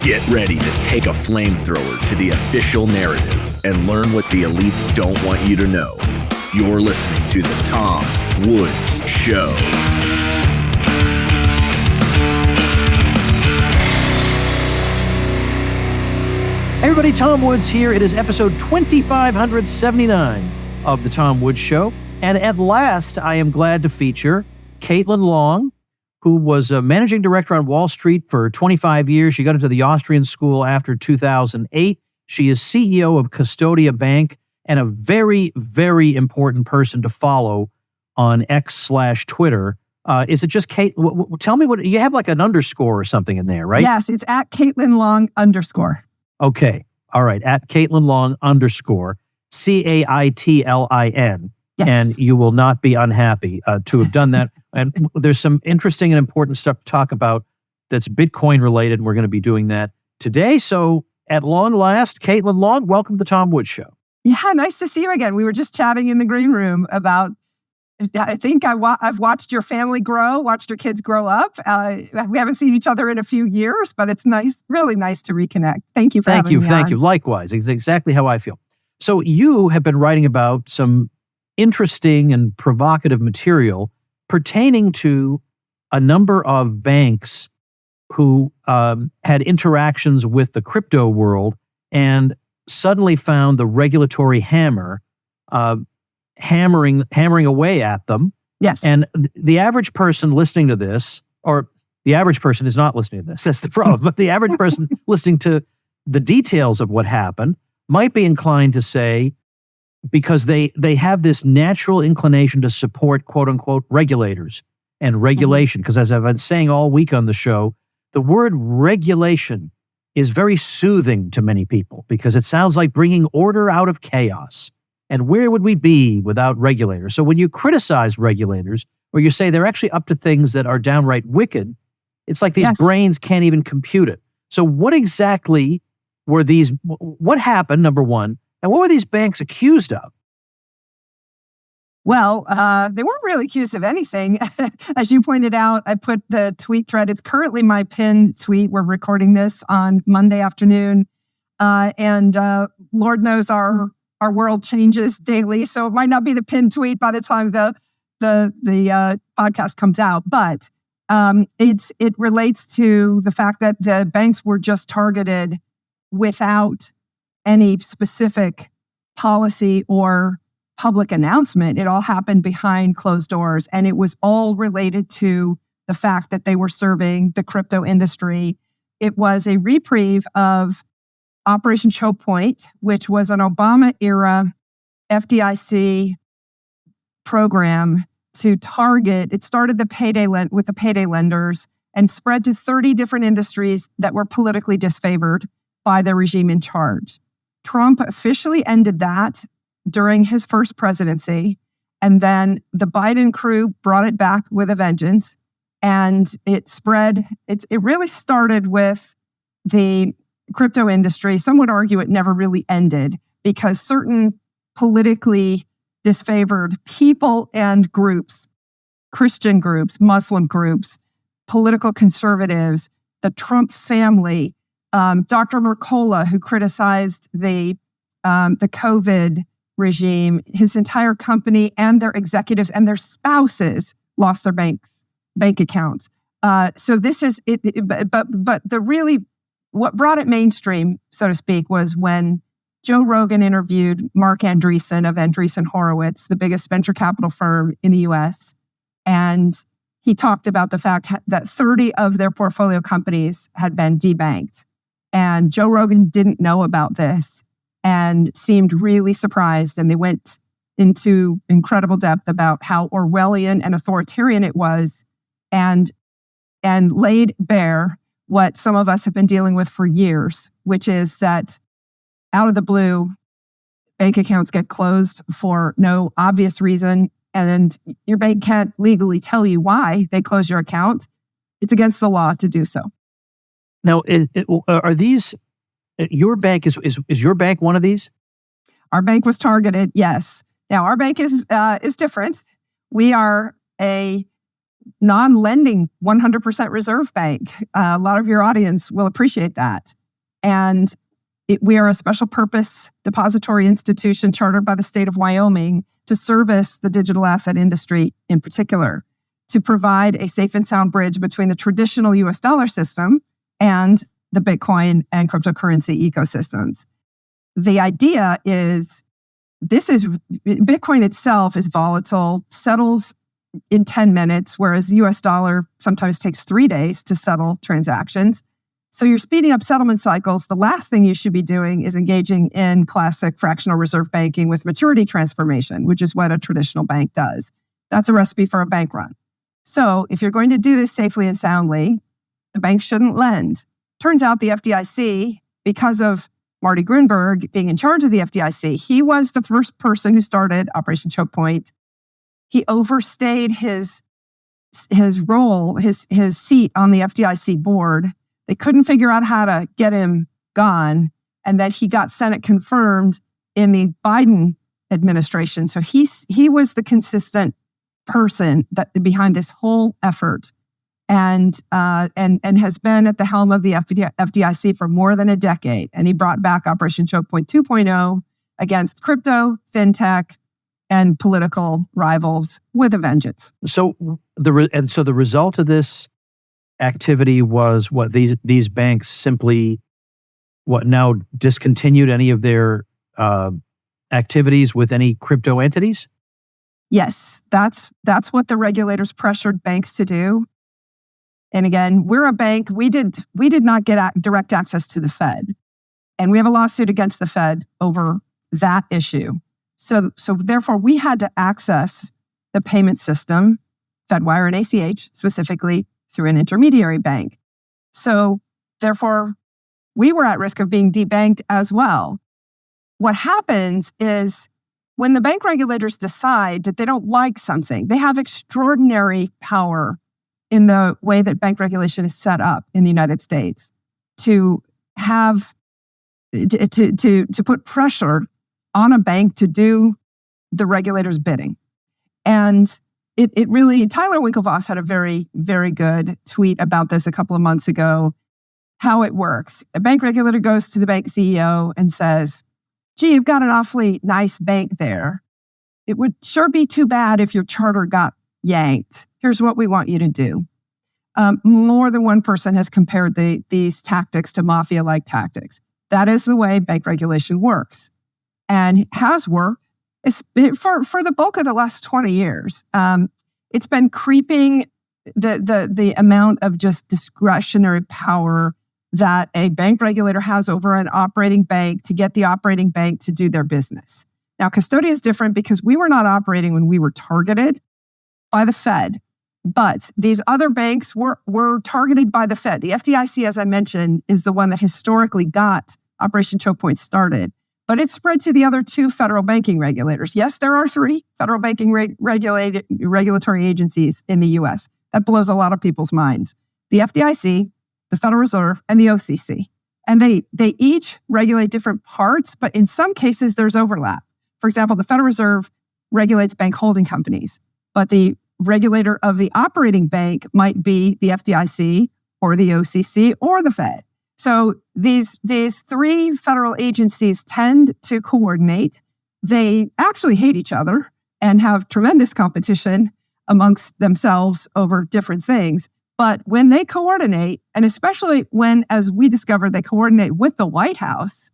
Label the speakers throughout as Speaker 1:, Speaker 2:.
Speaker 1: Get ready to take a flamethrower to the official narrative and learn what the elites don't want you to know. You're listening to The Tom Woods Show.
Speaker 2: Hey everybody, Tom Woods here. It is episode 2579 of The Tom Woods Show. And at last, I am glad to feature Caitlyn Long, who was a managing director on Wall Street for 25 years. She got into the Austrian school after 2008. She is CEO of Custodia Bank and a very, very important person to follow on X/Twitter. Is it just Kate? Tell me what, you have like an underscore or something in there, right?
Speaker 3: Yes, it's at Caitlyn Long _.
Speaker 2: Okay. All right. At Caitlyn Long _ CAITLIN.
Speaker 3: Yes.
Speaker 2: And you will not be unhappy to have done that. And there's some interesting and important stuff to talk about that's Bitcoin related. And we're going to be doing that today. So at long last, Caitlyn Long, welcome to the Tom Woods Show.
Speaker 3: Yeah, nice to see you again. We were just chatting in the green room about, I think I've watched your family grow, watched your kids grow up. We haven't seen each other in a few years, but it's nice, really nice to reconnect. Thank you for having me on.
Speaker 2: Thank you. Likewise. It's exactly how I feel. So you have been writing about some interesting and provocative material pertaining to a number of banks who had interactions with the crypto world and suddenly found the regulatory hammer hammering away at them.
Speaker 3: Yes.
Speaker 2: And the average person listening to this, or the average person is not listening to this, that's the problem, but the average person listening to the details of what happened might be inclined to say, because they have this natural inclination to support, quote unquote, regulators and regulation. Because as I've been saying all week on the show, the word regulation is very soothing to many people because it sounds like bringing order out of chaos. And where would we be without regulators? So when you criticize regulators, or you say they're actually up to things that are downright wicked, it's like these brains can't even compute it. So what exactly were these, what happened, number one, and what were these banks accused of?
Speaker 3: Well, they weren't really accused of anything. As you pointed out, I put the tweet thread. It's currently my pinned tweet. We're recording this on Monday afternoon. And Lord knows our world changes daily. So it might not be the pinned tweet by the time the podcast comes out. But it relates to the fact that the banks were just targeted without any specific policy or public announcement. It all happened behind closed doors, and it was all related to the fact that they were serving the crypto industry. It was a reprieve of Operation Choke Point, which was an Obama-era FDIC program to target. It started with the payday lenders and spread to 30 different industries that were politically disfavored by the regime in charge. Trump officially ended that during his first presidency, and then the Biden crew brought it back with a vengeance, and it spread. It really started with the crypto industry. Some would argue it never really ended because certain politically disfavored people and groups, Christian groups, Muslim groups, political conservatives, the Trump family, Dr. Mercola, who criticized the COVID regime, his entire company and their executives and their spouses lost their bank accounts. So this is it. But the really what brought it mainstream, so to speak, was when Joe Rogan interviewed Mark Andreessen of Andreessen Horowitz, the biggest venture capital firm in the U.S., and he talked about the fact that 30 of their portfolio companies had been debanked. And Joe Rogan didn't know about this and seemed really surprised. And they went into incredible depth about how Orwellian and authoritarian it was, and laid bare what some of us have been dealing with for years, which is that out of the blue, bank accounts get closed for no obvious reason. And your bank can't legally tell you why they close your account. It's against the law to do so.
Speaker 2: Now, are these, your bank, is your bank one of these?
Speaker 3: Our bank was targeted, yes. Now, our bank is different. We are non-lending 100% reserve bank. A lot of your audience will appreciate that. And we are a special purpose depository institution chartered by the state of Wyoming to service the digital asset industry in particular, to provide a safe and sound bridge between the traditional US dollar system and the Bitcoin and cryptocurrency ecosystems. The idea is Bitcoin itself is volatile, settles in 10 minutes, whereas the US dollar sometimes takes 3 days to settle transactions. So you're speeding up settlement cycles. The last thing you should be doing is engaging in classic fractional reserve banking with maturity transformation, which is what a traditional bank does. That's a recipe for a bank run. So if you're going to do this safely and soundly, the bank shouldn't lend. Turns out the FDIC, because of Marty Grunberg being in charge of the FDIC, he was the first person who started Operation Choke Point. He overstayed his role, his seat on the FDIC board. They couldn't figure out how to get him gone, and that he got Senate confirmed in the Biden administration. So he was the consistent person behind this whole effort, and has been at the helm of the FDIC for more than a decade. And he brought back Operation Choke Point 2.0 against crypto, fintech, and political rivals with a vengeance.
Speaker 2: So the result of this activity was what these banks simply now discontinued any of their activities with any crypto entities?
Speaker 3: Yes, that's what the regulators pressured banks to do. And again, we're a bank. We did not get direct access to the Fed, and we have a lawsuit against the Fed over that issue. So therefore, we had to access the payment system, FedWire and ACH specifically, through an intermediary bank. So therefore, we were at risk of being debanked as well. What happens is when the bank regulators decide that they don't like something, they have extraordinary power in the way that bank regulation is set up in the United States to put pressure on a bank to do the regulator's bidding. And it really, Tyler Winklevoss had a very, very good tweet about this a couple of months ago, how it works. A bank regulator goes to the bank CEO and says, gee, you've got an awfully nice bank there. It would sure be too bad if your charter got yanked. Here's what we want you to do. More than one person has compared these tactics to mafia-like tactics. That is the way bank regulation works, and has worked for the bulk of the last 20 years. It's been creeping the amount of just discretionary power that a bank regulator has over an operating bank to get the operating bank to do their business. Now, Custodia is different because we were not operating when we were targeted by the Fed, but these other banks were targeted by the Fed. The FDIC, as I mentioned, is the one that historically got Operation Choke Point started, but it spread to the other two federal banking regulators. Yes, there are 3 federal banking regulatory agencies in the U.S. That blows a lot of people's minds. The FDIC, the Federal Reserve, and the OCC. And they each regulate different parts, but in some cases there's overlap. For example, the Federal Reserve regulates bank holding companies, but the regulator of the operating bank might be the FDIC or the OCC or the Fed. So these 3 federal agencies tend to coordinate. They actually hate each other and have tremendous competition amongst themselves over different things. But when they coordinate, and especially when, as we discovered, they coordinate with the White House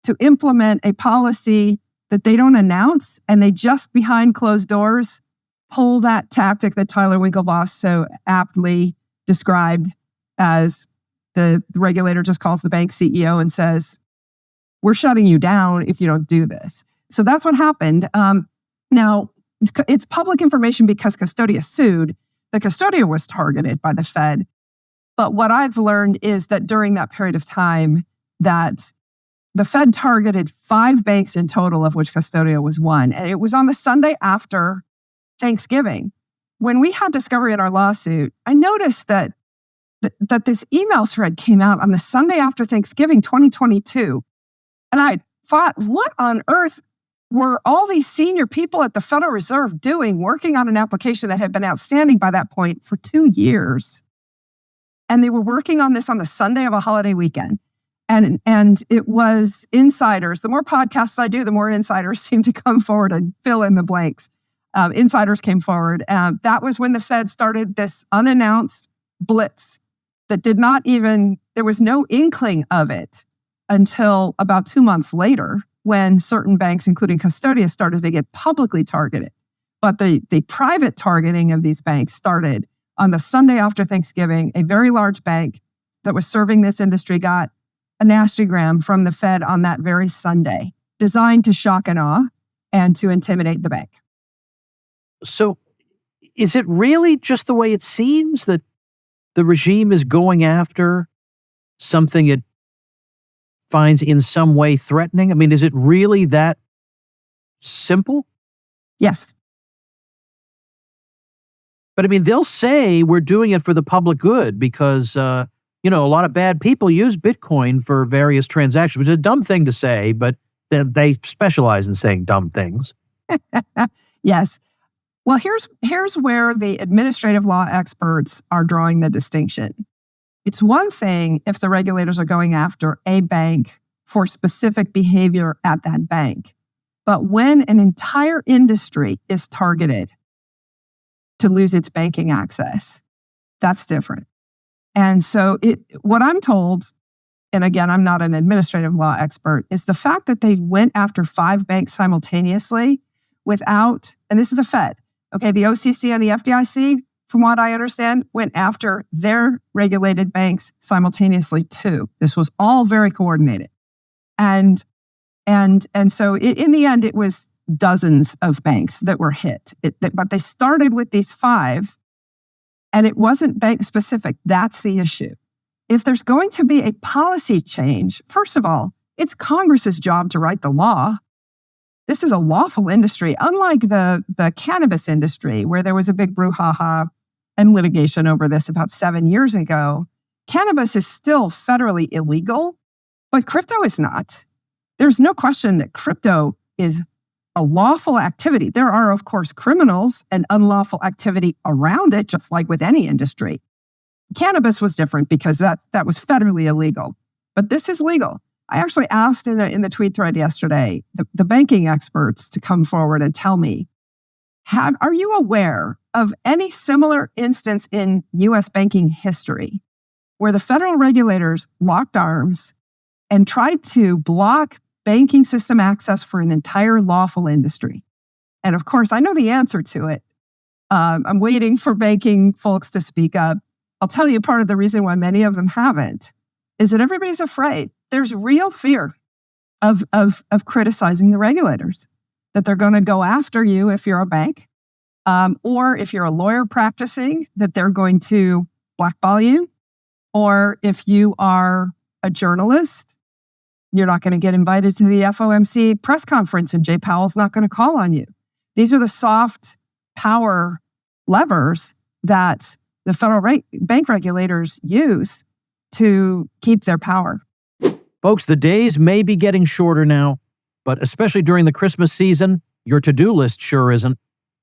Speaker 3: to implement a policy that they don't announce, and they just behind closed doors pull that tactic that Tyler Winklevoss so aptly described as the regulator just calls the bank CEO and says, we're shutting you down if you don't do this. So that's what happened. Now, it's public information because Custodia sued. The Custodia was targeted by the Fed. But what I've learned is that during that period of time, that the Fed targeted 5 banks in total, of which Custodia was one. And it was on the Sunday after Thanksgiving. When we had discovery in our lawsuit, I noticed that this email thread came out on the Sunday after Thanksgiving, 2022. And I thought, what on earth were all these senior people at the Federal Reserve doing, working on an application that had been outstanding by that point for 2 years? And they were working on this on the Sunday of a holiday weekend. And it was insiders. The more podcasts I do, the more insiders seem to come forward and fill in the blanks. Insiders came forward. That was when the Fed started this unannounced blitz that there was no inkling of it until about 2 months later, when certain banks, including Custodia, started to get publicly targeted. But the private targeting of these banks started on the Sunday after Thanksgiving. A very large bank that was serving this industry got a nastygram from the Fed on that very Sunday, designed to shock and awe and to intimidate the bank.
Speaker 2: So is it really just the way it seems, that the regime is going after something it finds in some way threatening? I mean, is it really that simple?
Speaker 3: Yes.
Speaker 2: But I mean, they'll say we're doing it for the public good because, a lot of bad people use Bitcoin for various transactions, which is a dumb thing to say, but they specialize in saying dumb things.
Speaker 3: Yes. Well, here's where the administrative law experts are drawing the distinction. It's one thing if the regulators are going after a bank for specific behavior at that bank. But when an entire industry is targeted to lose its banking access, that's different. And so what I'm told, and again, I'm not an administrative law expert, is the fact that they went after 5 banks simultaneously without, and this is the Fed, okay, the OCC and the FDIC, from what I understand, went after their regulated banks simultaneously too. This was all very coordinated. And so in the end, it was dozens of banks that were hit. But they started with these 5, and it wasn't bank specific. That's the issue. If there's going to be a policy change, first of all, it's Congress's job to write the law. This is a lawful industry, unlike the cannabis industry, where there was a big brouhaha and litigation over this about 7 years ago. Cannabis is still federally illegal, but crypto is not. There's no question that crypto is a lawful activity. There are, of course, criminals and unlawful activity around it, just like with any industry. Cannabis was different because that was federally illegal, but this is legal. I actually asked in the tweet thread yesterday, the banking experts to come forward and tell me, are you aware of any similar instance in U.S. banking history where the federal regulators locked arms and tried to block banking system access for an entire lawful industry? And of course, I know the answer to it. I'm waiting for banking folks to speak up. I'll tell you part of the reason why many of them haven't is that everybody's afraid. There's real fear of criticizing the regulators, that they're going to go after you if you're a bank, or if you're a lawyer practicing, that they're going to blackball you, or if you are a journalist, you're not going to get invited to the FOMC press conference and Jay Powell's not going to call on you. These are the soft power levers that the federal bank regulators use to keep their power.
Speaker 2: Folks, the days may be getting shorter now, but especially during the Christmas season, your to-do list sure isn't.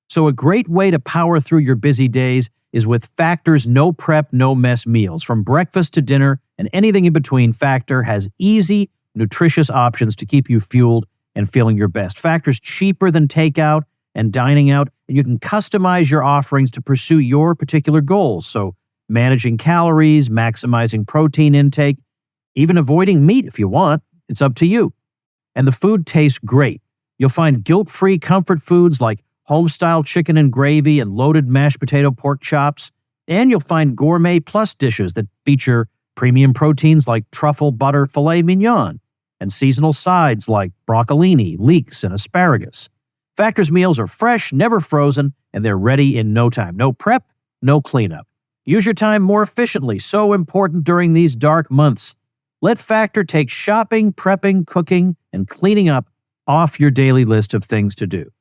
Speaker 2: So a great way to power through your busy days is with Factor's no prep, no mess meals. From breakfast to dinner and anything in between, Factor has easy, nutritious options to keep you fueled and feeling your best. Factor's cheaper than takeout and dining out, and you can customize your offerings to pursue your particular goals. So managing calories, maximizing protein intake, even avoiding meat if you want, it's up to you. And the food tastes great. You'll find guilt-free comfort foods like home-style chicken and gravy and loaded mashed potato pork chops. And you'll find gourmet plus dishes that feature premium proteins like truffle butter filet mignon and seasonal sides like broccolini, leeks, and asparagus. Factor's meals are fresh, never frozen, and they're ready in no time. No prep, no cleanup. Use your time more efficiently, so important during these dark months. Let Factor take shopping, prepping, cooking, and cleaning up off your daily list of things to do.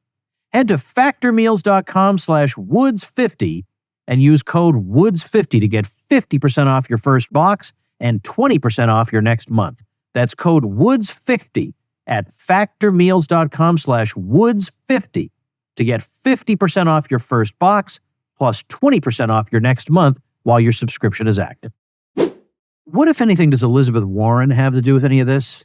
Speaker 2: Head to factormeals.com/Woods50 and use code Woods50 to get 50% off your first box and 20% off your next month. That's code Woods50 at factormeals.com/woods50 to get 50% off your first box plus 20% off your next month while your subscription is active. What, if anything, does Elizabeth Warren have to do with any of this?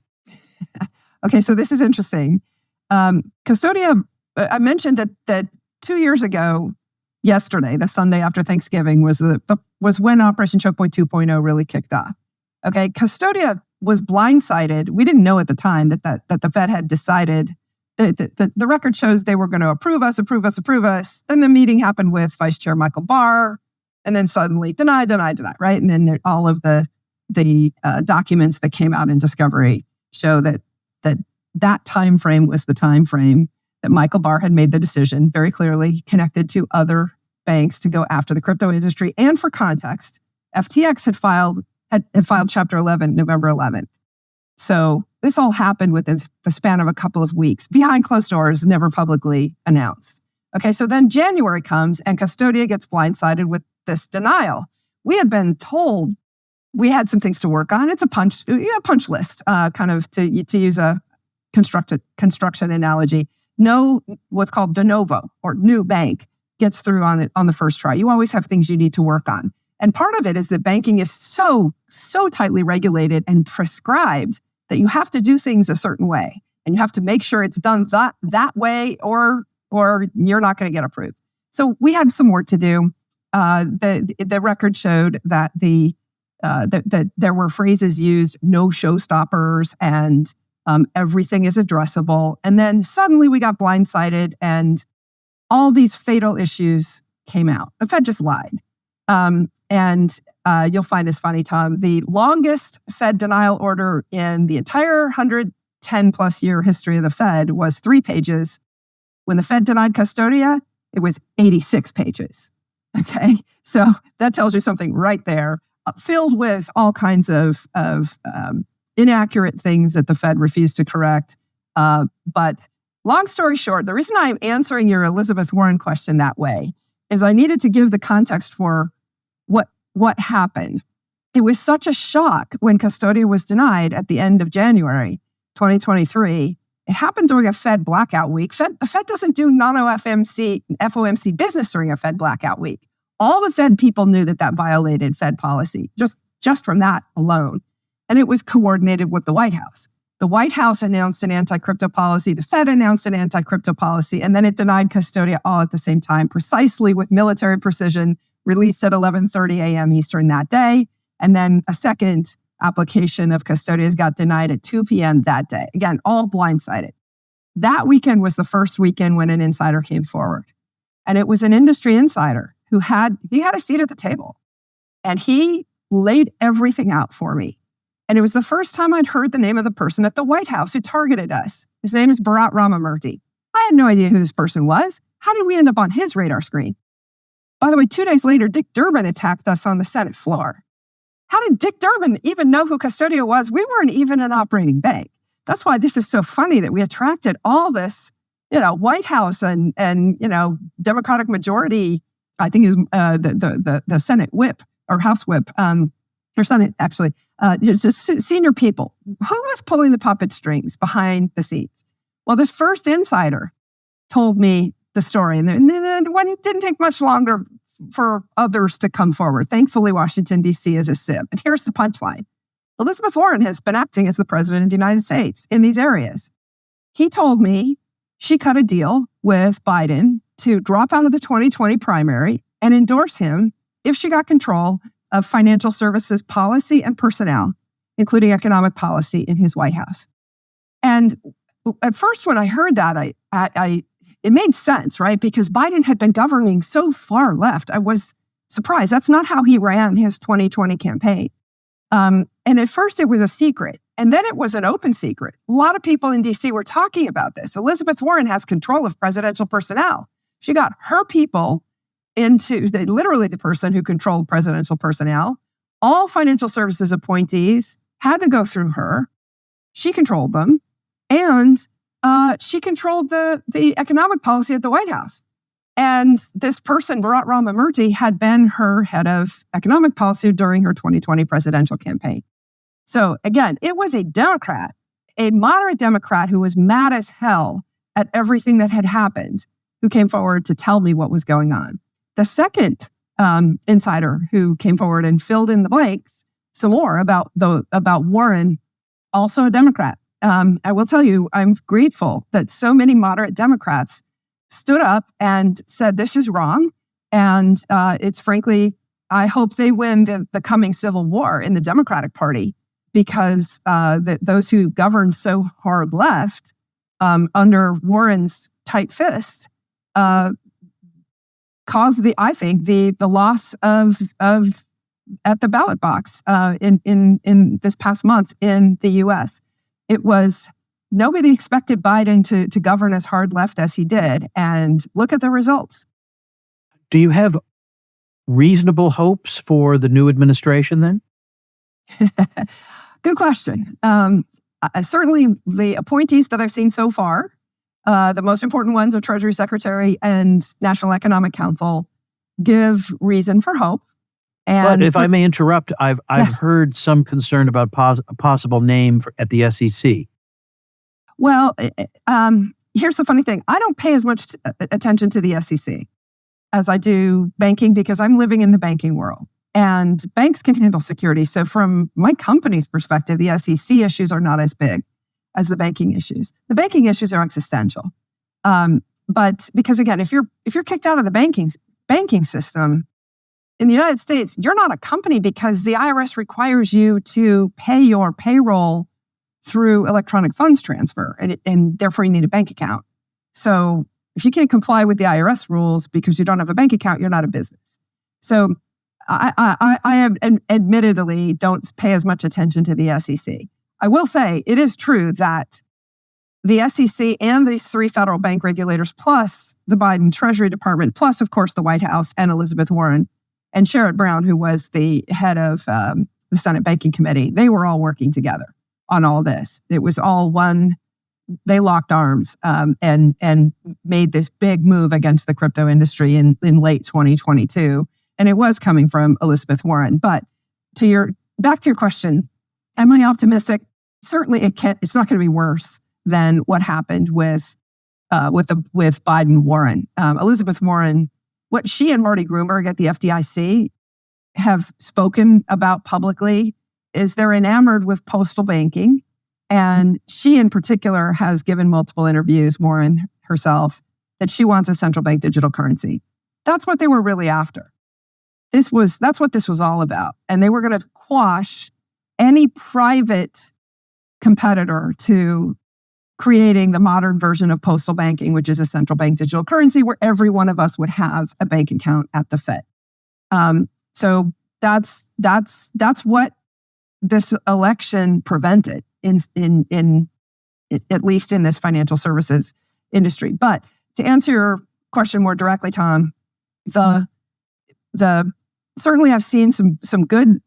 Speaker 3: Okay, so this is interesting. Custodia, I mentioned that 2 years ago, yesterday, the Sunday after Thanksgiving, was when Operation Choke Point 2.0 really kicked off. Okay, Custodia was blindsided. We didn't know at the time that the Fed had decided that the record shows they were going to approve us. Then the meeting happened with Vice Chair Michael Barr, and then suddenly deny, right? And then all of the documents that came out in discovery show that time frame was the time frame that Michael Barr had made the decision, very clearly connected to other banks, to go after the crypto industry. And for context, FTX had filed Chapter 11 November 11th. So this all happened within the span of a couple of weeks, behind closed doors, never publicly announced. Okay, so then January comes and Custodia gets blindsided with this denial. We had been told we had some things to work on. It's a punch list, kind of to use a construction analogy. No, what's called de novo or new bank gets through on the first try. You always have things you need to work on. And part of it is that banking is so tightly regulated and prescribed that you have to do things a certain way. And you have to make sure it's done that way or you're not going to get approved. So we had some work to do. The record showed that that there were phrases used, no showstoppers, and everything is addressable. And then suddenly we got blindsided and all these fatal issues came out. The Fed just lied. And you'll find this funny, Tom. The longest Fed denial order in the entire 110 plus year history of the Fed was 3 pages. When the Fed denied Custodia, it was 86 pages. Okay. So that tells you something right there, filled with all kinds of inaccurate things that the Fed refused to correct. But long story short, the reason I'm answering your Elizabeth Warren question that way is I needed to give the context for what happened. It was such a shock when Custodia was denied at the end of January 2023. It happened during a Fed blackout week. The Fed doesn't do FOMC business during a Fed blackout week. All the Fed people knew that violated Fed policy, just from that alone. And it was coordinated with the White House. The White House announced an anti-crypto policy. The Fed announced an anti-crypto policy, and then it denied Custodia all at the same time, precisely with military precision, released at 11:30 a.m. Eastern that day. And then a second application of Custodia's got denied at 2 p.m. that day. Again, all blindsided. That weekend was the first weekend when an insider came forward. And it was an industry insider who had a seat at the table. And he laid everything out for me. And it was the first time I'd heard the name of the person at the White House who targeted us. His name is Bharat Ramamurthy. I had no idea who this person was. How did we end up on his radar screen? By the way, 2 days later, Dick Durbin attacked us on the Senate floor. How did Dick Durbin even know who Custodia was? We weren't even an operating bank. That's why this is so funny that we attracted all this, White House and Democratic majority. I think it was the Senate whip or House whip, or Senate actually, just senior people. Who was pulling the puppet strings behind the scenes? Well, this first insider told me the story, and it didn't take much longer for others to come forward. Thankfully, Washington, D.C. is a sieve. And here's the punchline. Elizabeth Warren has been acting as the president of the United States in these areas. He told me she cut a deal with Biden to drop out of the 2020 primary and endorse him if she got control of financial services policy and personnel, including economic policy in his White House. And at first, when I heard that, it made sense, right? Because Biden had been governing so far left. I was surprised. That's not how he ran his 2020 campaign. And at first, it was a secret. And then it was an open secret. A lot of people in D.C. were talking about this. Elizabeth Warren has control of presidential personnel. She got her people into literally the person who controlled presidential personnel. All financial services appointees had to go through her. She controlled them. And she controlled the economic policy at the White House. And this person, Bharat Ramamurthy, had been her head of economic policy during her 2020 presidential campaign. So again, it was a Democrat a moderate Democrat who was mad as hell at everything that had happened, who came forward to tell me what was going on. The second insider who came forward and filled in the blanks some more about Warren, also a Democrat. I will tell you, I'm grateful that so many moderate Democrats stood up and said this is wrong. And it's frankly, I hope they win the coming civil war in the Democratic Party, because those who govern so hard left under Warren's tight fist caused the loss of at the ballot box in this past month in the U.S. It was nobody expected Biden to govern as hard left as he did, and look at the results.
Speaker 2: Do you have reasonable hopes for the new administration then?
Speaker 3: Good question. Certainly the appointees that I've seen so far, the most important ones are Treasury Secretary and National Economic Council, give reason for hope. And
Speaker 2: but if I may interrupt, I've
Speaker 3: Yes.
Speaker 2: heard some concern about a possible name at the SEC.
Speaker 3: Well, here's the funny thing. I don't pay as much attention to the SEC as I do banking, because I'm living in the banking world. And banks can handle security. So from my company's perspective, the SEC issues are not as big as the banking issues. The banking issues are existential. But because again, if you're kicked out of the banking system in the United States, you're not a company, because the IRS requires you to pay your payroll through electronic funds transfer, and therefore you need a bank account. So if you can't comply with the IRS rules because you don't have a bank account, you're not a business. So I admittedly don't pay as much attention to the SEC. I will say it is true that the SEC and these three federal bank regulators, plus the Biden Treasury Department, plus, of course, the White House and Elizabeth Warren and Sherrod Brown, who was the head of the Senate Banking Committee, they were all working together on all this. It was all one. They locked arms and made this big move against the crypto industry in late 2022. And it was coming from Elizabeth Warren. But back to your question, am I optimistic? Certainly, it's not going to be worse than what happened with Biden Warren. Elizabeth Warren, what she and Marty Gruenberg at the FDIC have spoken about publicly is they're enamored with postal banking. And she in particular has given multiple interviews, Warren herself, that she wants a central bank digital currency. That's what they were really after. That's what this was all about. And they were going to quash any private competitor to creating the modern version of postal banking, which is a central bank digital currency where every one of us would have a bank account at the Fed. So that's what this election prevented in at least in this financial services industry. But to answer your question more directly, Tom, certainly I've seen some good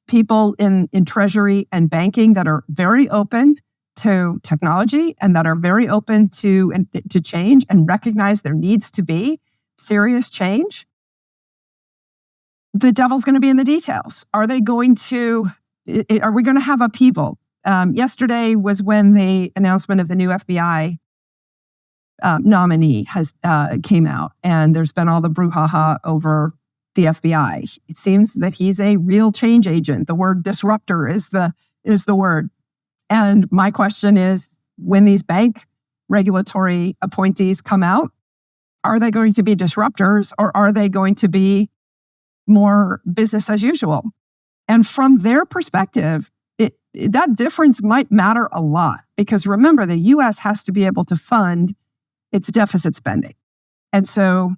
Speaker 3: people in Treasury and banking that are very open to technology and that are very open to change and recognize there needs to be serious change. The devil's going to be in the details. Are we going to have upheaval? Yesterday was when the announcement of the new FBI nominee came out, and there's been all the brouhaha over the FBI. It seems that he's a real change agent. The word disruptor is the word. And my question is, when these bank regulatory appointees come out, are they going to be disruptors, or are they going to be more business as usual? And from their perspective, that difference might matter a lot, because remember, the U.S. has to be able to fund its deficit spending. And so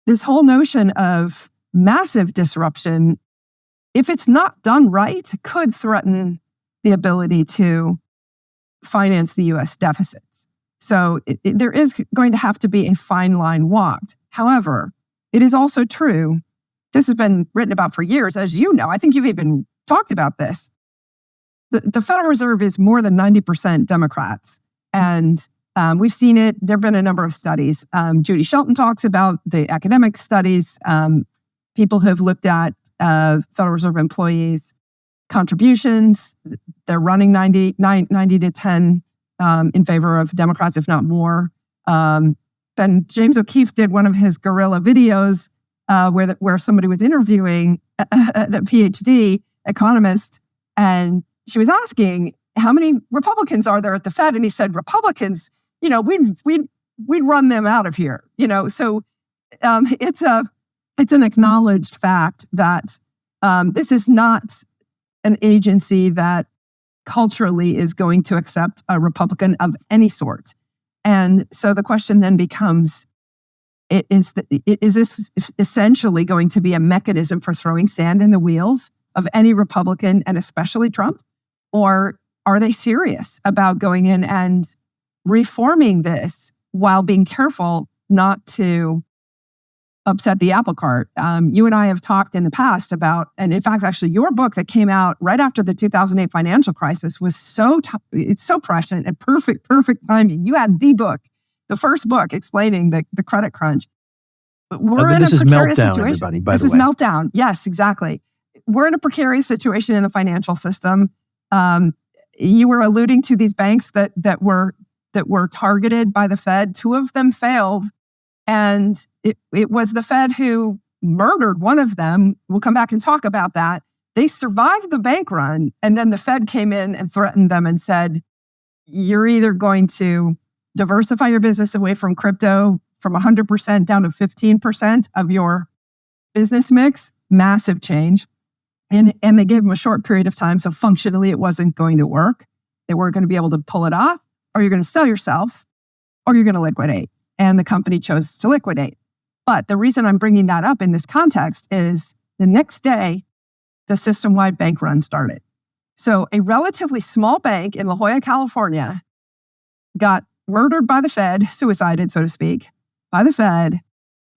Speaker 3: this whole notion of massive disruption, if it's not done right, could threaten the ability to finance the U.S. deficits. So there is going to have to be a fine line walked. However, it is also true, this has been written about for years, as you know, I think you've even talked about this. The Federal Reserve is more than 90% Democrats. And we've seen it. There have been a number of studies. Judy Shelton talks about the academic studies. People have looked at Federal Reserve employees' contributions. They're running 90 to 10 in favor of Democrats, if not more. Then James O'Keefe did one of his guerrilla videos where somebody was interviewing a PhD economist, and she was asking, how many Republicans are there at the Fed? And he said, Republicans, we'd run them out of here. So it's an acknowledged fact that this is not an agency that culturally is going to accept a Republican of any sort. And so the question then becomes, is this essentially going to be a mechanism for throwing sand in the wheels of any Republican, and especially Trump? Or are they serious about going in and reforming this while being careful not to upset the apple cart? You and I have talked in the past about, and in fact, actually, your book that came out right after the 2008 financial crisis was it's so prescient and perfect timing. You had the first book explaining the credit crunch. We're in a precarious
Speaker 2: meltdown,
Speaker 3: situation.
Speaker 2: Everybody, by
Speaker 3: this
Speaker 2: the
Speaker 3: is
Speaker 2: way.
Speaker 3: meltdown. Yes, exactly. We're in a precarious situation in the financial system. You were alluding to these banks that were targeted by the Fed. Two of them failed. And it was the Fed who murdered one of them. We'll come back and talk about that. They survived the bank run. And then the Fed came in and threatened them and said, you're either going to diversify your business away from crypto from 100% down to 15% of your business mix. Massive change. And they gave them a short period of time. So functionally, it wasn't going to work. They weren't going to be able to pull it off. Or you're going to sell yourself, or you're going to liquidate. And the company chose to liquidate. But the reason I'm bringing that up in this context is the next day, the system-wide bank run started. So a relatively small bank in La Jolla, California, got murdered by the Fed, suicided, so to speak, by the Fed,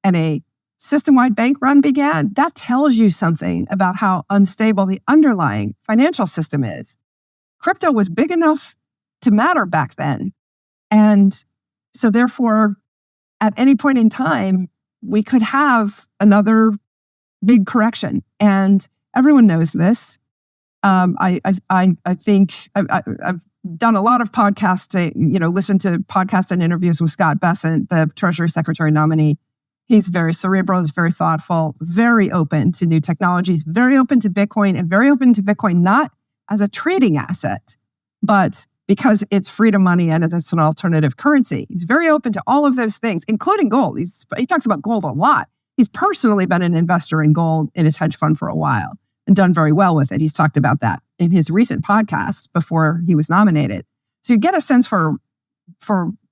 Speaker 3: and a system-wide bank run began. That tells you something about how unstable the underlying financial system is. Crypto was big enough to matter back then. And so therefore, at any point in time, we could have another big correction. And everyone knows this. I think I've done a lot of podcasts, listen to podcasts and interviews with Scott Bessent, the Treasury Secretary nominee. He's very cerebral, he's very thoughtful, very open to new technologies, very open to Bitcoin, and very open to Bitcoin not as a trading asset, but because it's freedom money and it's an alternative currency. He's very open to all of those things, including gold. He talks about gold a lot. He's personally been an investor in gold in his hedge fund for a while and done very well with it. He's talked about that in his recent podcast before he was nominated. So you get a sense for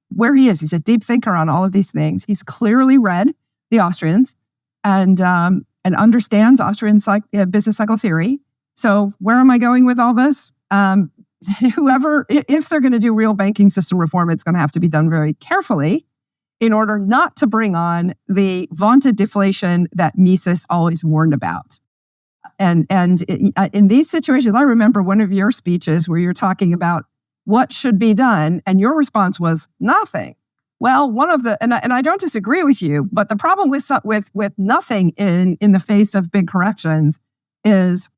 Speaker 3: where he is. He's a deep thinker on all of these things. He's clearly read the Austrians and understands Austrian business cycle theory. So where am I going with all this? If they're going to do real banking system reform, it's going to have to be done very carefully in order not to bring on the vaunted deflation that Mises always warned about. And in these situations, I remember one of your speeches where you're talking about what should be done, and your response was nothing. Well, and I don't disagree with you, but the problem with nothing in the face of big corrections is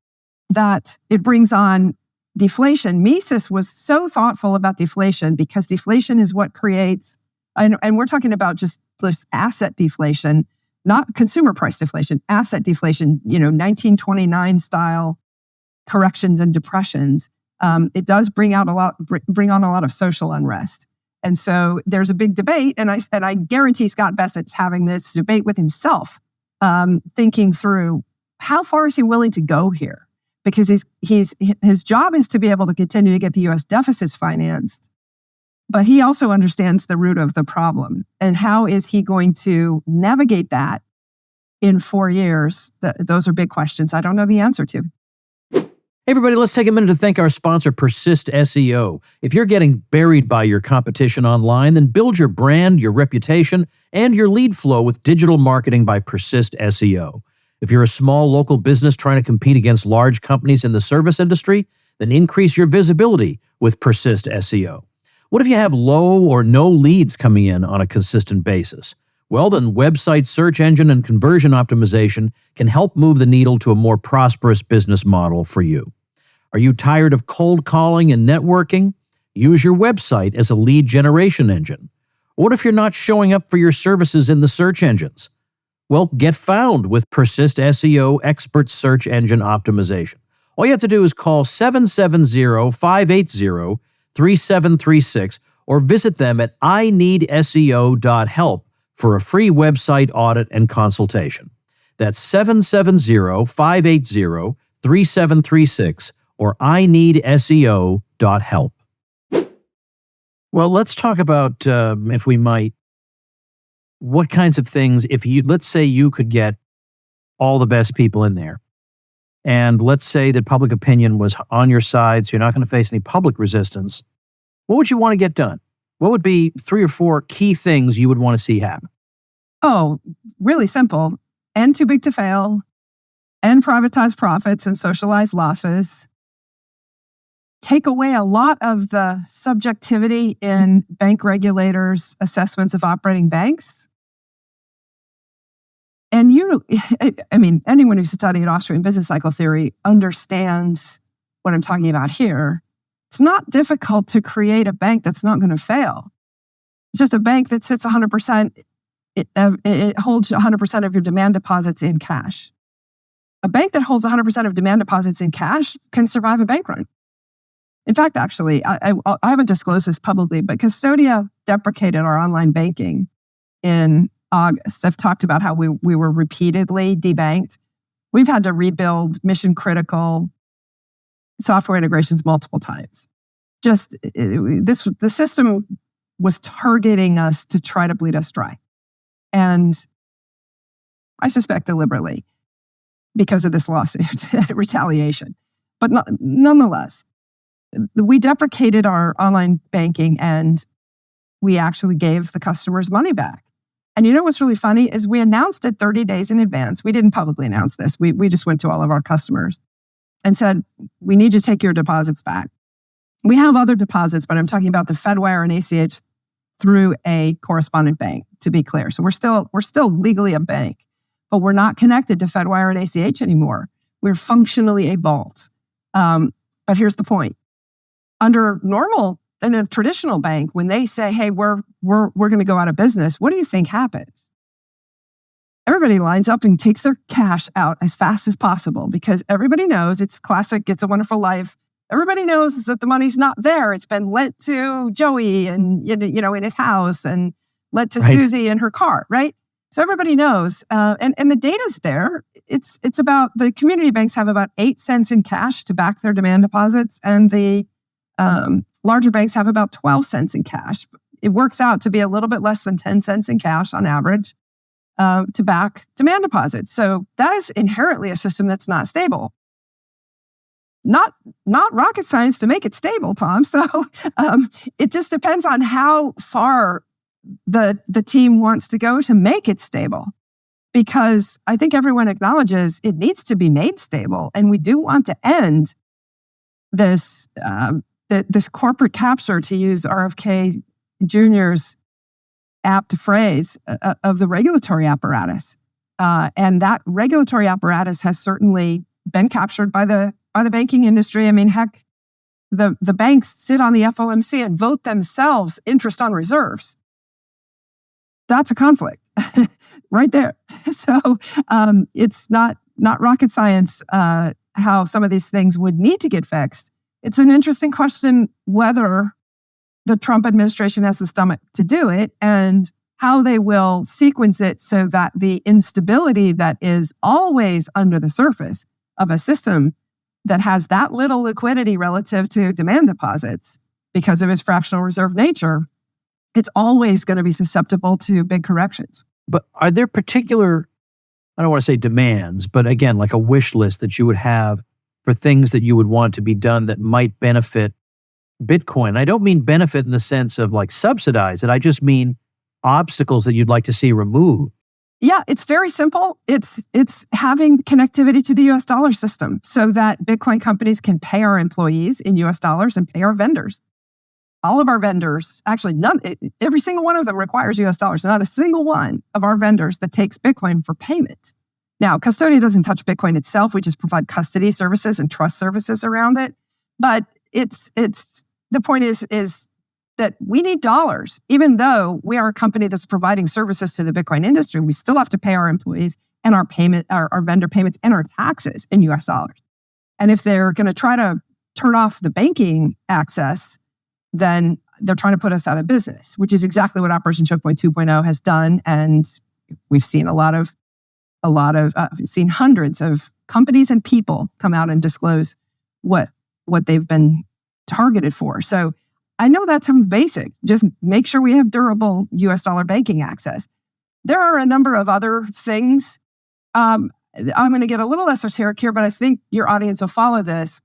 Speaker 3: that it brings on deflation. Mises was so thoughtful about deflation because deflation is what creates, and we're talking about just this asset deflation, not consumer price deflation, asset deflation, 1929 style corrections and depressions. It does bring on a lot of social unrest. And so there's a big debate, and I guarantee Scott Bessent's having this debate with himself, thinking through how far is he willing to go here? Because his job is to be able to continue to get the U.S. deficits financed, but he also understands the root of the problem. And how is he going to navigate that in 4 years? Those are big questions I don't know the answer to.
Speaker 2: Hey everybody, let's take a minute to thank our sponsor, Persist SEO. If you're getting buried by your competition online, then build your brand, your reputation, and your lead flow with digital marketing by Persist SEO. If you're a small local business trying to compete against large companies in the service industry, then increase your visibility with Persist SEO. What if you have low or no leads coming in on a consistent basis? Well, then website search engine and conversion optimization can help move the needle to a more prosperous business model for you. Are you tired of cold calling and networking? Use your website as a lead generation engine. What if you're not showing up for your services in the search engines? Well, get found with Persist SEO Expert Search Engine Optimization. All you have to do is call 770-580-3736 or visit them at ineedseo.help for a free website audit and consultation. That's 770-580-3736 or ineedseo.help. Well, let's talk about, if we might, what kinds of things, let's say you could get all the best people in there, and let's say that public opinion was on your side, so you're not going to face any public resistance. What would you want to get done? What would be 3 or 4 key things you would want to see happen?
Speaker 3: Oh, really simple. End too big to fail, end privatized profits and socialized losses, take away a lot of the subjectivity in bank regulators' assessments of operating banks. And anyone who's studied Austrian business cycle theory understands what I'm talking about here. It's not difficult to create a bank that's not going to fail. It's just a bank that sits 100%, it holds 100% of your demand deposits in cash. A bank that holds 100% of demand deposits in cash can survive a bank run. In fact, actually, I haven't disclosed this publicly, but Custodia deprecated our online banking in August. I've talked about how we were repeatedly debanked. We've had to rebuild mission-critical software integrations multiple times. The system was targeting us to try to bleed us dry. And I suspect deliberately because of this lawsuit, retaliation. But nonetheless, we deprecated our online banking and we actually gave the customers money back. And you know what's really funny is we announced it 30 days in advance. We didn't publicly announce this. We just went to all of our customers and said, we need you to take your deposits back. We have other deposits, but I'm talking about the Fedwire and ACH through a correspondent bank, to be clear. So we're still legally a bank, but we're not connected to Fedwire and ACH anymore. We're functionally a vault. But here's the point. In a traditional bank, when they say, hey, we're going to go out of business, what do you think happens? Everybody lines up and takes their cash out as fast as possible because everybody knows it's classic, It's a Wonderful Life. Everybody knows that the money's not there. It's been lent to Joey and in his house and lent to Susie in her car, right? So everybody knows, and the data's there. It's about the community banks have about 8 cents in cash to back their demand deposits, and the larger banks have about 12 cents in cash. It works out to be a little bit less than 10 cents in cash on average to back demand deposits. So that is inherently a system that's not stable. Not rocket science to make it stable, Tom. So it just depends on how far the team wants to go to make it stable. Because I think everyone acknowledges it needs to be made stable. And we do want to end this corporate capture, to use RFK Jr.'s apt phrase, of the regulatory apparatus. And that regulatory apparatus has certainly been captured by the banking industry. I mean, heck, the banks sit on the FOMC and vote themselves interest on reserves. That's a conflict right there. So it's not rocket science how some of these things would need to get fixed. It's an interesting question whether the Trump administration has the stomach to do it and how they will sequence it so that the instability that is always under the surface of a system that has that little liquidity relative to demand deposits because of its fractional reserve nature, it's always going to be susceptible to big corrections.
Speaker 2: But are there particular, I don't want to say demands, but again, like a wish list that you would have for things that you would want to be done that might benefit Bitcoin? I don't mean benefit in the sense of like subsidize it. I just mean obstacles that you'd like to see removed.
Speaker 3: Yeah, it's very simple. It's having connectivity to the US dollar system so that Bitcoin companies can pay our employees in US dollars and pay our vendors. All of our vendors, actually every single one of them requires US dollars. Not a single one of our vendors that takes Bitcoin for payment. Now, Custodia doesn't touch Bitcoin itself. We just provide custody services and trust services around it. But the point is that we need dollars. Even though we are a company that's providing services to the Bitcoin industry, we still have to pay our employees and our vendor payments and our taxes in US dollars. And if they're going to try to turn off the banking access, then they're trying to put us out of business, which is exactly what Operation Choke Point 2.0 has done. And we've seen seen hundreds of companies and people come out and disclose what they've been targeted for. So I know that sounds basic. Just make sure we have durable US dollar banking access. There are a number of other things. I'm going to get a little esoteric here, but I think your audience will follow this.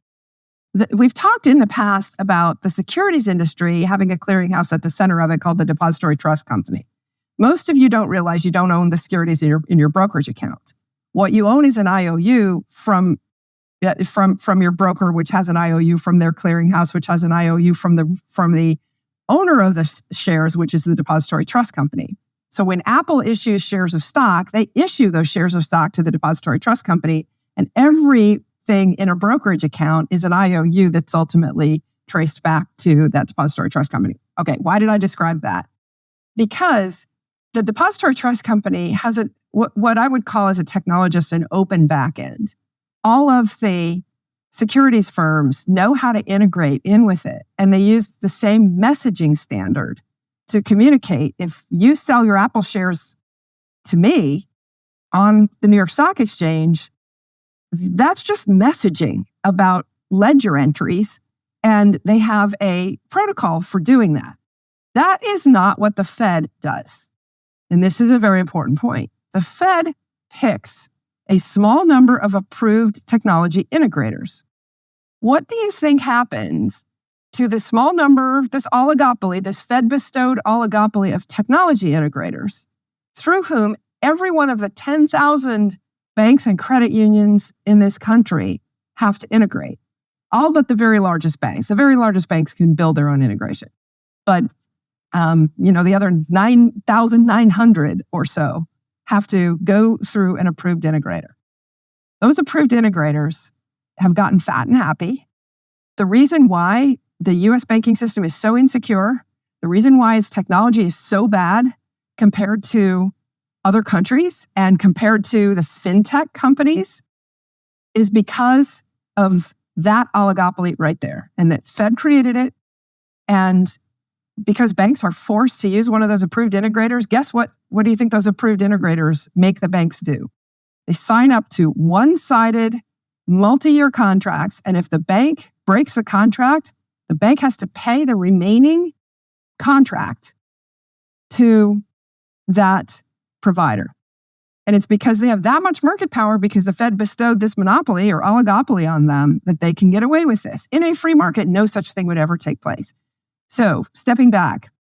Speaker 3: We've talked in the past about the securities industry having a clearinghouse at the center of it called the Depository Trust Company. Most of you don't realize you don't own the securities in your brokerage account. What you own is an IOU from your broker, which has an IOU from their clearinghouse, which has an IOU from the owner of the shares, which is the Depository Trust Company. So when Apple issues shares of stock, they issue those shares of stock to the Depository Trust Company, and everything in a brokerage account is an IOU that's ultimately traced back to that Depository Trust Company. Okay, why did I describe that? Because the Depository Trust Company has what I would call as a technologist an open back end. All of the securities firms know how to integrate in with it, and they use the same messaging standard to communicate. If you sell your Apple shares to me on the New York Stock Exchange, that's just messaging about ledger entries, and they have a protocol for doing that. That is not what the Fed does. And this is a very important point. The Fed picks a small number of approved technology integrators. What do you think happens to the small number, this oligopoly, this Fed-bestowed oligopoly of technology integrators, through whom every one of the 10,000 banks and credit unions in this country have to integrate? All but the very largest banks. The very largest banks can build their own integration. But the other 9,900 or so have to go through an approved integrator. Those approved integrators have gotten fat and happy. The reason why the US banking system is so insecure, the reason why its technology is so bad compared to other countries and compared to the fintech companies is because of that oligopoly right there. And that Fed created it. And because banks are forced to use one of those approved integrators, guess what? What do you think those approved integrators make the banks do? They sign up to one-sided, multi-year contracts, and if the bank breaks the contract, the bank has to pay the remaining contract to that provider. And it's because they have that much market power, because the Fed bestowed this monopoly or oligopoly on them, that they can get away with this. In a free market, no such thing would ever take place. So, stepping back,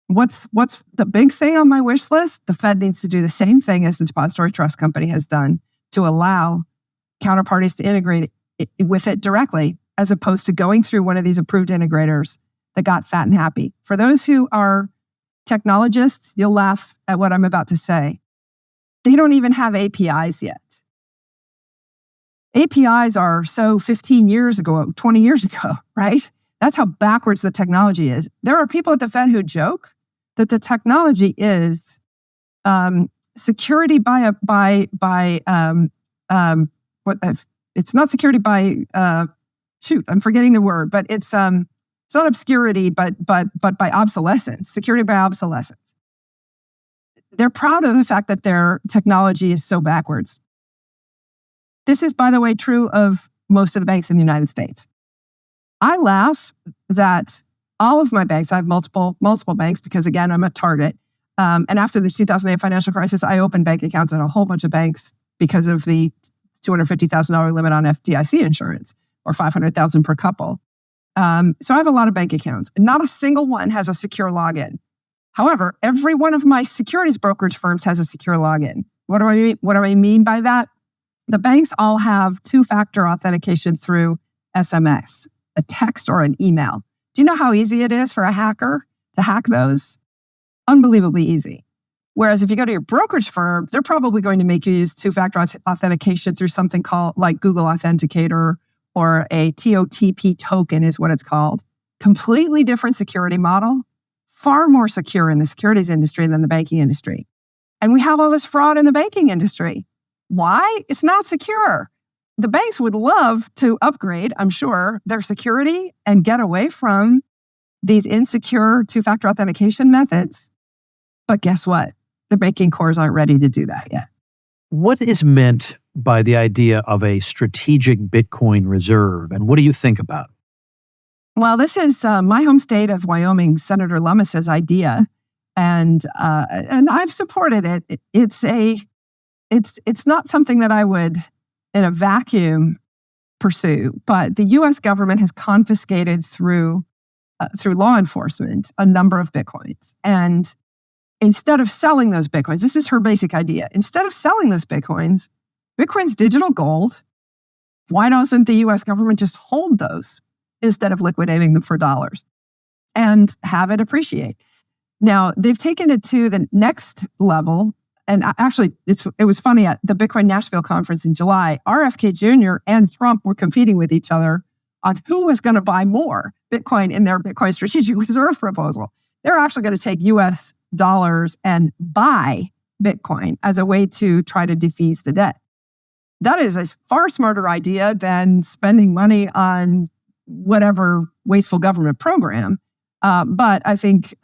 Speaker 3: what's the big thing on my wish list? The Fed needs to do the same thing as the Depository Trust Company has done to allow counterparties to integrate with it directly, as opposed to going through one of these approved integrators that got fat and happy. For those who are technologists, you'll laugh at what I'm about to say. They don't even have APIs yet. APIs are 15 years ago, 20 years ago, right? That's how backwards the technology is. There are people at the Fed who joke that the technology is security it's not security by I'm forgetting the word, but it's not obscurity, but by obsolescence, security by obsolescence. They're proud of the fact that their technology is so backwards. This is, by the way, true of most of the banks in the United States. I laugh that all of my banks, I have multiple banks because, again, I'm a target. And after the 2008 financial crisis, I opened bank accounts at a whole bunch of banks because of the $250,000 limit on FDIC insurance, or $500,000 per couple. So I have a lot of bank accounts. Not a single one has a secure login. However, every one of my securities brokerage firms has a secure login. What do I mean? What do I mean by that? The banks all have two-factor authentication through SMS, a text or an email. Do you know how easy it is for a hacker to hack those? Unbelievably easy. Whereas if you go to your brokerage firm, they're probably going to make you use two-factor authentication through something called like Google Authenticator or a TOTP token is what it's called. Completely different security model, far more secure in the securities industry than the banking industry. And we have all this fraud in the banking industry. Why? It's not secure. The banks would love to upgrade, I'm sure, their security and get away from these insecure two-factor authentication methods. But guess what? The banking cores aren't ready to do that yet.
Speaker 2: What is meant by the idea of a strategic Bitcoin reserve, and what do you think about it?
Speaker 3: Well, this is my home state of Wyoming, Senator Lummis's idea, and I've supported it. It's not something that I would, in a vacuum, pursue. But the U.S. government has confiscated through law enforcement a number of Bitcoins, and instead of selling those Bitcoins, this is her basic idea. Instead of selling those Bitcoins, Bitcoin's digital gold. Why doesn't the U.S. government just hold those instead of liquidating them for dollars and have it appreciate? Now, they've taken it to the next level. And actually, it was funny at the Bitcoin Nashville conference in July, RFK Jr. and Trump were competing with each other on who was going to buy more Bitcoin in their Bitcoin strategic reserve proposal. They're actually going to take U.S. dollars and buy Bitcoin as a way to try to defease the debt. That is a far smarter idea than spending money on whatever wasteful government program. But I think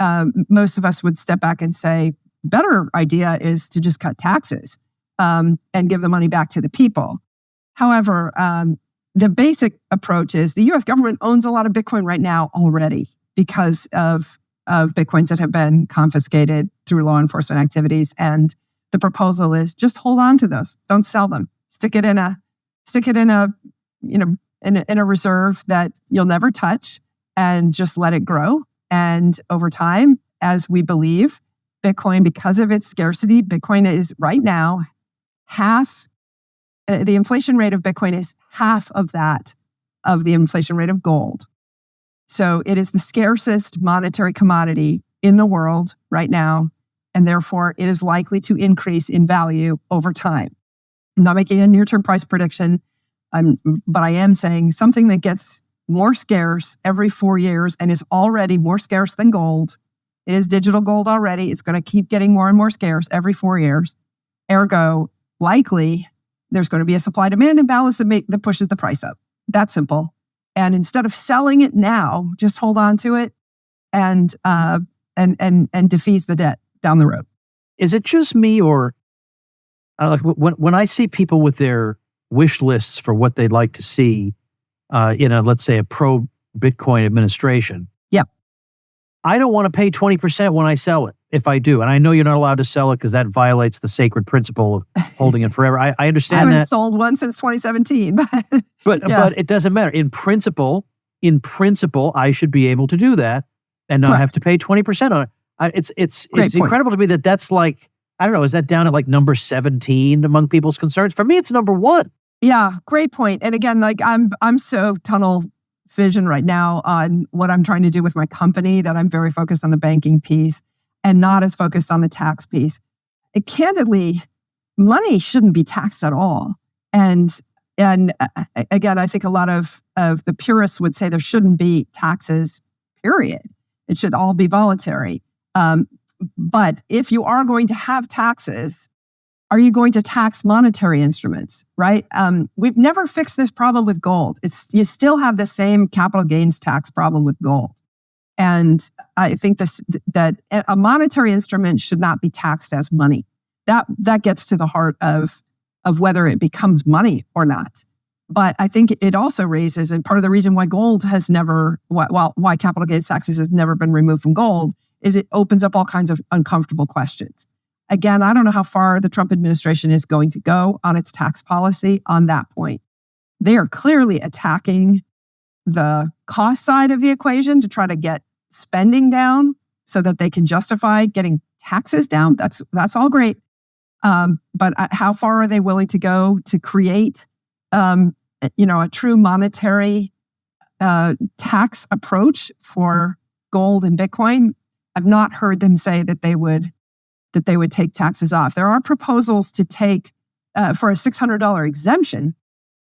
Speaker 3: most of us would step back and say, better idea is to just cut taxes and give the money back to the people. However, the basic approach is the U.S. government owns a lot of Bitcoin right now already because of Bitcoins that have been confiscated through law enforcement activities. And the proposal is just hold on to those. Don't sell them. Stick it in a reserve that you'll never touch and just let it grow. And over time, as we believe, Bitcoin, because of its scarcity, Bitcoin is right now the inflation rate of Bitcoin is half of that of the inflation rate of gold. So it is the scarcest monetary commodity in the world right now, and therefore it is likely to increase in value over time. I'm not making a near-term price prediction, but I am saying something that gets more scarce every 4 years and is already more scarce than gold. It is digital gold already. It's going to keep getting more and more scarce every 4 years. Ergo, likely, there's going to be a supply-demand imbalance that pushes the price up. That's simple. And instead of selling it now, just hold on to it and defease the debt down the road.
Speaker 2: Is it just me, or when I see people with their wish lists for what they'd like to see in let's say a pro-Bitcoin administration?
Speaker 3: Yeah.
Speaker 2: I don't want to pay 20% when I sell it, if I do. And I know you're not allowed to sell it because that violates the sacred principle of holding it forever. I understand that.
Speaker 3: I haven't sold one since 2017.
Speaker 2: But it doesn't matter. In principle, I should be able to do that and not have to pay 20% on it. It's incredible to me that's like, I don't know, is that down at like number 17 among people's concerns? For me, it's number 1.
Speaker 3: Yeah, great point. And again, like I'm so tunnel vision right now on what I'm trying to do with my company that I'm very focused on the banking piece and not as focused on the tax piece. Candidly, money shouldn't be taxed at all. And again, I think a lot of the purists would say there shouldn't be taxes, period. It should all be voluntary. But if you are going to have taxes, are you going to tax monetary instruments, right? We've never fixed this problem with gold. You still have the same capital gains tax problem with gold. And I think that a monetary instrument should not be taxed as money. That gets to the heart of whether it becomes money or not. But I think it also raises, and part of the reason why gold has never, why capital gains taxes have never been removed from gold, is it opens up all kinds of uncomfortable questions. Again, I don't know how far the Trump administration is going to go on its tax policy on that point. They are clearly attacking the cost side of the equation to try to get spending down so that they can justify getting taxes down. That's all great. But how far are they willing to go to create a true monetary tax approach for gold and Bitcoin? I've not heard them say that they would take taxes off. There are proposals to take for a $600 exemption,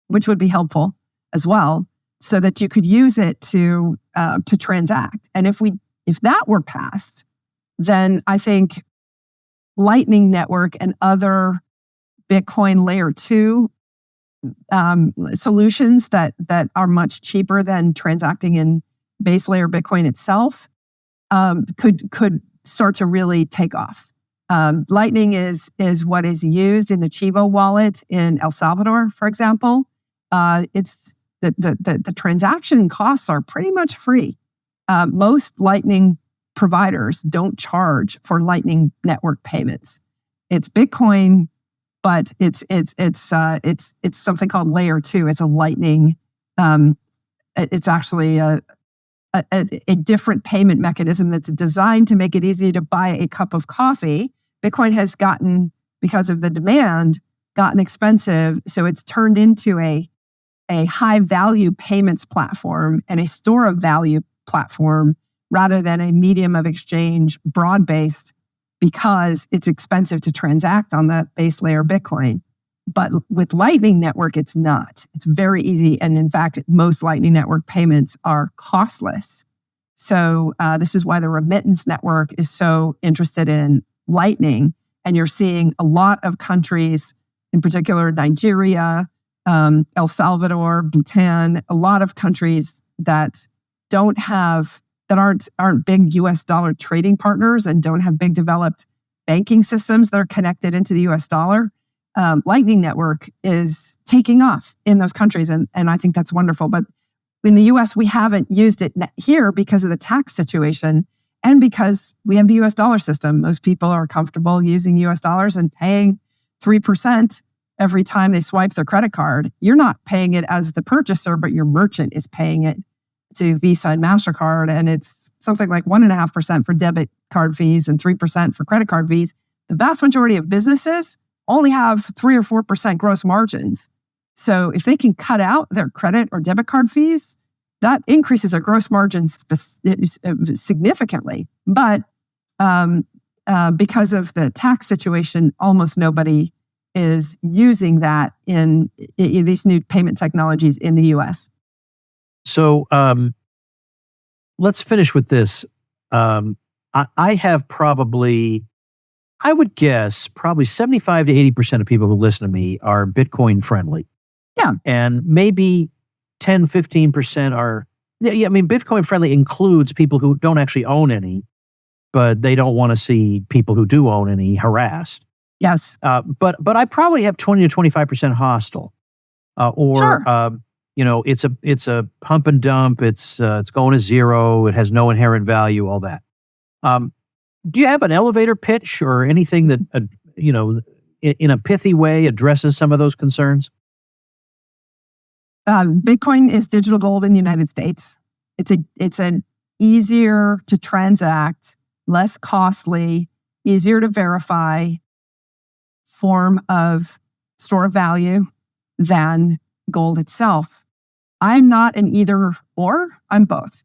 Speaker 3: which would be helpful. as well, so that you could use it to transact. And if that were passed, then I think Lightning Network and other Bitcoin layer 2 solutions that are much cheaper than transacting in base layer Bitcoin itself could start to really take off. Lightning is what is used in the Chivo wallet in El Salvador, for example. It's the transaction costs are pretty much free. Most Lightning providers don't charge for Lightning Network payments. It's Bitcoin, but it's something called layer 2. It's a Lightning. It's actually a different payment mechanism that's designed to make it easy to buy a cup of coffee. Bitcoin has gotten, because of the demand, gotten expensive. So it's turned into a high value payments platform and a store of value platform rather than a medium of exchange broad-based, because it's expensive to transact on the base layer Bitcoin. But with Lightning Network, it's not. It's very easy. And in fact, most Lightning Network payments are costless. So this is why the remittance network is so interested in Lightning. And you're seeing a lot of countries, in particular Nigeria, El Salvador, Bhutan, a lot of countries that aren't big US dollar trading partners and don't have big developed banking systems that are connected into the US dollar. Lightning Network is taking off in those countries. And I think that's wonderful. But in the US, we haven't used it here because of the tax situation and because we have the US dollar system. Most people are comfortable using US dollars and paying 3% every time they swipe their credit card. You're not paying it as the purchaser, but your merchant is paying it to Visa and MasterCard. And it's something like 1.5% for debit card fees and 3% for credit card fees. The vast majority of businesses only have 3 or 4% gross margins. So if they can cut out their credit or debit card fees, that increases their gross margins significantly. But because of the tax situation, almost nobody is using that in these new payment technologies in the US.
Speaker 2: So let's finish with this. I have probably, I would guess, probably 75 to 80% of people who listen to me are Bitcoin friendly.
Speaker 3: Yeah.
Speaker 2: And maybe 10, 15% are, I mean, Bitcoin friendly includes people who don't actually own any, but they don't want to see people who do own any harassed.
Speaker 3: Yes.
Speaker 2: But I probably have 20 to 25% hostile.
Speaker 3: Sure.
Speaker 2: It's a pump and dump. It's going to zero. It has no inherent value. All that. Do you have an elevator pitch or anything that in a pithy way addresses some of those concerns?
Speaker 3: Bitcoin is digital gold in the United States. It's an easier to transact, less costly, easier to verify form of store of value than gold itself. I'm not an either or, I'm both.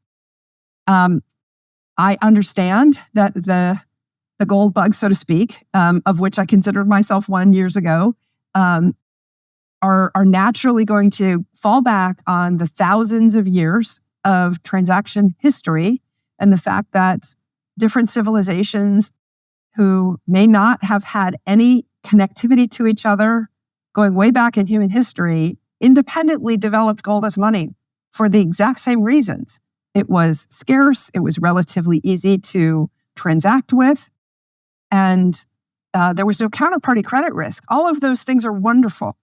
Speaker 3: I understand that the gold bug, so to speak, of which I considered myself one years ago, are naturally going to fall back on the thousands of years of transaction history and the fact that different civilizations who may not have had any connectivity to each other going way back in human history independently developed gold as money for the exact same reasons. It was scarce, it was relatively easy to transact with, and there was no counterparty credit risk. All of those things are wonderful.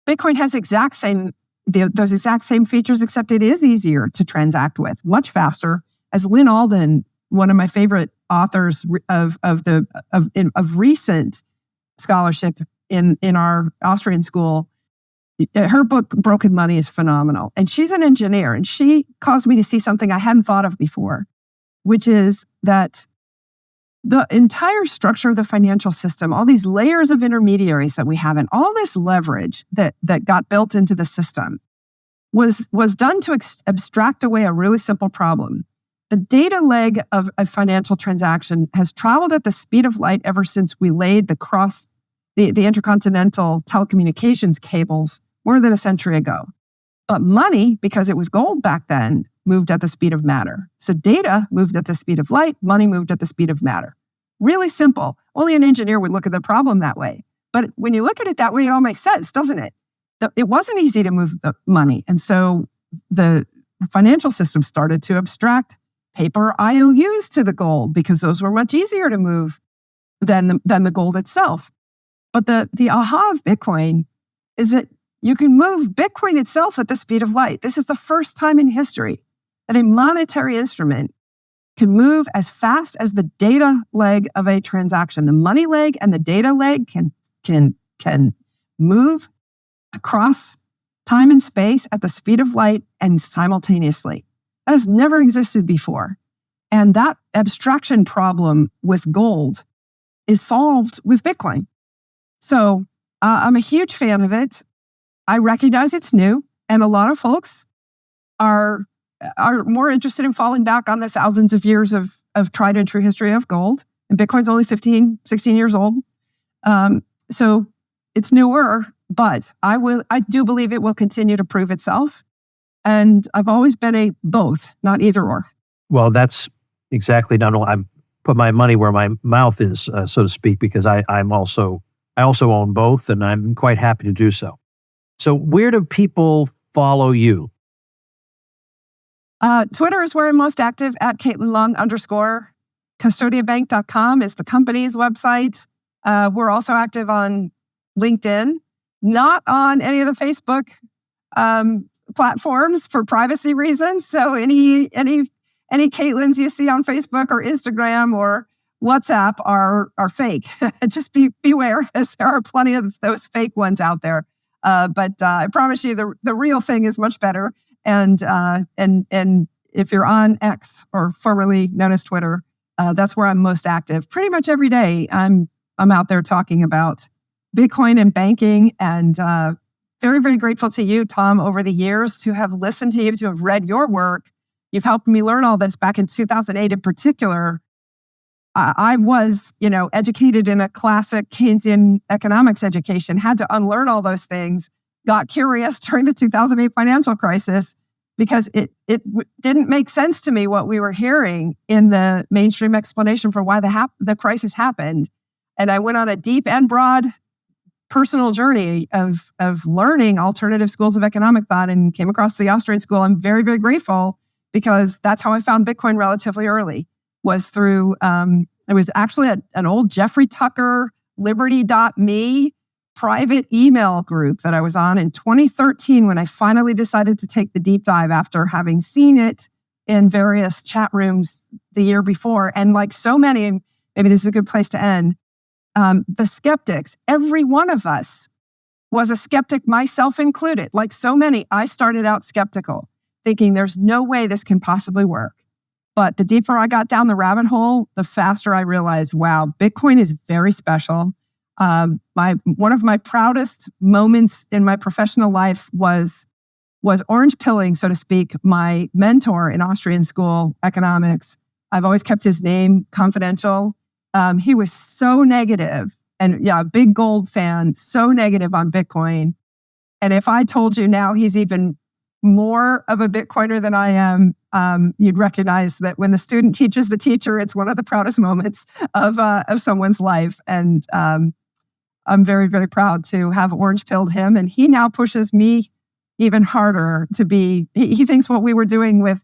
Speaker 3: Bitcoin has those exact same features, except it is easier to transact with, much faster. As Lynn Alden, one of my favorite authors of recent scholarship in our Austrian school, her book Broken Money is phenomenal. And she's an engineer, and she caused me to see something I hadn't thought of before, which is that the entire structure of the financial system, all these layers of intermediaries that we have, and all this leverage that got built into the system was done to abstract away a really simple problem. The data leg of a financial transaction has traveled at the speed of light ever since we laid the intercontinental telecommunications cables more than a century ago. But money, because it was gold back then, moved at the speed of matter. So data moved at the speed of light, money moved at the speed of matter. Really simple. Only an engineer would look at the problem that way. But when you look at it that way, it all makes sense, doesn't it? It wasn't easy to move the money. And so the financial system started to abstract paper IOUs to the gold because those were much easier to move than the gold itself. But the aha of Bitcoin is that you can move Bitcoin itself at the speed of light. This is the first time in history that a monetary instrument can move as fast as the data leg of a transaction. The money leg and the data leg can move across time and space at the speed of light and simultaneously. That has never existed before. And that abstraction problem with gold is solved with Bitcoin. So I'm a huge fan of it. I recognize it's new, and a lot of folks are more interested in falling back on the thousands of years of tried and true history of gold. And Bitcoin's only 15, 16 years old. So it's newer, but I do believe it will continue to prove itself. And I've always been a both, not either or.
Speaker 2: Well, that's exactly not only I put my money where my mouth is, so to speak, because I also own both, and I'm quite happy to do so. So where do people follow you?
Speaker 3: Twitter is where I'm most active, at Caitlyn Long _ custodiabank.com is the company's website. We're also active on LinkedIn, not on any of the Facebook platforms for privacy reasons. So any Caitlyns you see on Facebook or Instagram or WhatsApp are fake. Just beware, as there are plenty of those fake ones out there. But I promise you, the real thing is much better. And if you're on X, or formerly known as Twitter, that's where I'm most active. Pretty much every day, I'm out there talking about Bitcoin and banking, and very, very grateful to you, Tom, over the years to have listened to you, to have read your work. You've helped me learn all this back in 2008 in particular. I was, educated in a classic Keynesian economics education, had to unlearn all those things, got curious during the 2008 financial crisis because it didn't make sense to me what we were hearing in the mainstream explanation for why the crisis happened. And I went on a deep and broad personal journey of learning alternative schools of economic thought and came across the Austrian school. I'm very, very grateful because that's how I found Bitcoin relatively early, was through, it was actually an old Jeffrey Tucker, liberty.me private email group that I was on in 2013 when I finally decided to take the deep dive after having seen it in various chat rooms the year before. And like so many, maybe this is a good place to end, the skeptics, every one of us was a skeptic, myself included. Like so many, I started out skeptical, thinking there's no way this can possibly work. But the deeper I got down the rabbit hole, the faster I realized, wow, Bitcoin is very special. One of my proudest moments in my professional life was orange pilling, so to speak, my mentor in Austrian school economics. I've always kept his name confidential. He was so negative, and a big gold fan, so negative on Bitcoin. And if I told you now he's even more of a Bitcoiner than I am, you'd recognize that when the student teaches the teacher, it's one of the proudest moments of someone's life. And I'm very, very proud to have orange pilled him. And he now pushes me even harder to be, he thinks what we were doing with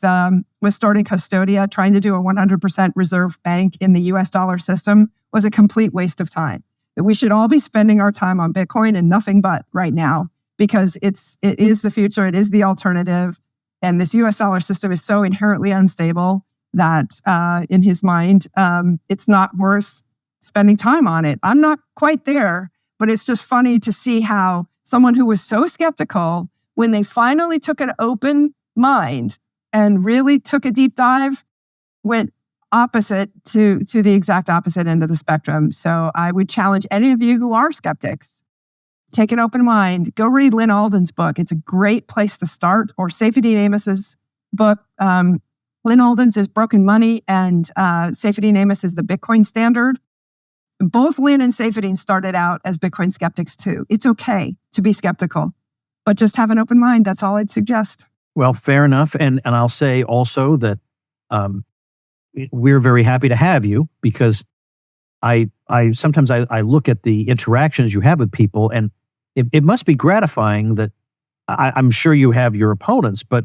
Speaker 3: starting Custodia, trying to do a 100% reserve bank in the US dollar system, was a complete waste of time. That we should all be spending our time on Bitcoin and nothing but right now, because it is the future, it is the alternative. And this US dollar system is so inherently unstable that in his mind, it's not worth spending time on it. I'm not quite there, but it's just funny to see how someone who was so skeptical, when they finally took an open mind and really took a deep dive, went opposite to the exact opposite end of the spectrum. So I would challenge any of you who are skeptics, take an open mind, go read Lynn Alden's book. It's a great place to start, or Saifedean Amos's book. Lynn Alden's is Broken Money, and Saifedean Amos is The Bitcoin Standard. Both Lynn and Saifedean started out as Bitcoin skeptics too. It's okay to be skeptical, but just have an open mind. That's all I'd suggest.
Speaker 2: Well, fair enough. And I'll say also that we're very happy to have you, because I sometimes look at the interactions you have with people, and it must be gratifying that I'm sure you have your opponents, but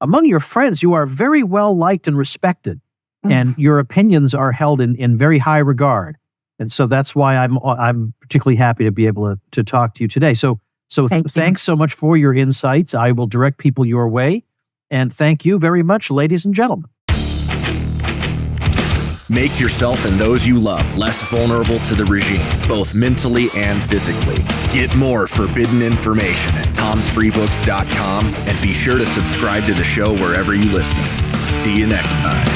Speaker 2: among your friends, you are very well liked and respected, and your opinions are held in very high regard. And so that's why I'm particularly happy to be able to talk to you today. So thanks so much for your insights. I will direct people your way. And thank you very much, ladies and gentlemen.
Speaker 1: Make yourself and those you love less vulnerable to the regime, both mentally and physically. Get more forbidden information at tomsfreebooks.com, and be sure to subscribe to the show wherever you listen. See you next time.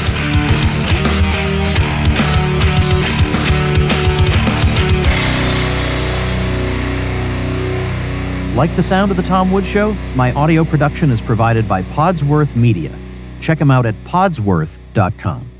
Speaker 2: Like the sound of The Tom Woods Show? My audio production is provided by Podsworth Media. Check them out at podsworth.com.